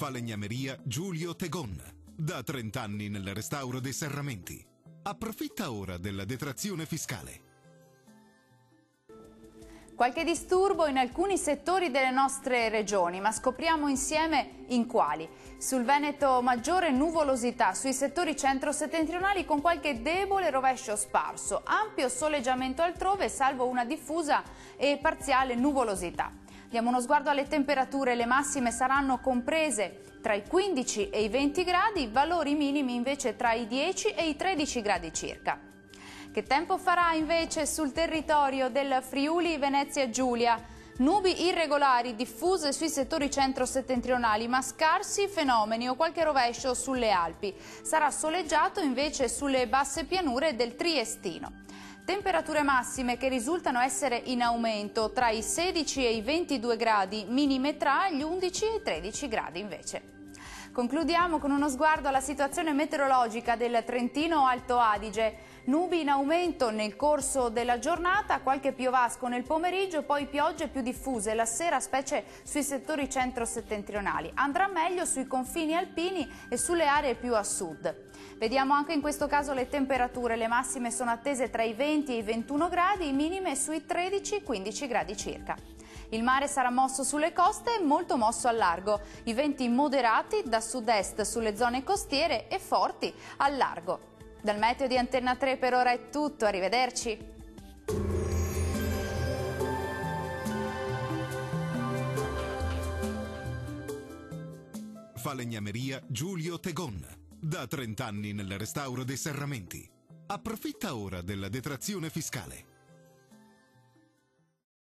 Falegnameria Giulio Tegon. Da 30 anni nel restauro dei serramenti. Approfitta ora della detrazione fiscale. Qualche disturbo in alcuni settori delle nostre regioni, ma scopriamo insieme in quali. Sul Veneto maggiore nuvolosità, sui settori centro-settentrionali con qualche debole rovescio sparso, ampio soleggiamento altrove salvo una diffusa e parziale nuvolosità. Diamo uno sguardo alle temperature, le massime saranno comprese tra i 15 e i 20 gradi, valori minimi invece tra i 10 e i 13 gradi circa. Che tempo farà invece sul territorio del Friuli Venezia Giulia? Nubi irregolari diffuse sui settori centro-settentrionali, ma scarsi fenomeni o qualche rovescio sulle Alpi. Sarà soleggiato invece sulle basse pianure del Triestino. Temperature massime che risultano essere in aumento tra i 16 e i 22 gradi, minime tra gli 11 e i 13 gradi invece. Concludiamo con uno sguardo alla situazione meteorologica del Trentino Alto Adige. Nubi in aumento nel corso della giornata, qualche piovasco nel pomeriggio, poi piogge più diffuse la sera, specie sui settori centro-settentrionali. Andrà meglio sui confini alpini e sulle aree più a sud. Vediamo anche in questo caso le temperature, le massime sono attese tra i 20 e i 21 gradi, minime sui 13-15 gradi circa. Il mare sarà mosso sulle coste e molto mosso al largo, i venti moderati da sud-est sulle zone costiere e forti al largo. Dal meteo di Antenna 3 per ora è tutto, arrivederci. Falegnameria Giulio Tegon. Da 30 anni nel restauro dei serramenti. Approfitta ora della detrazione fiscale.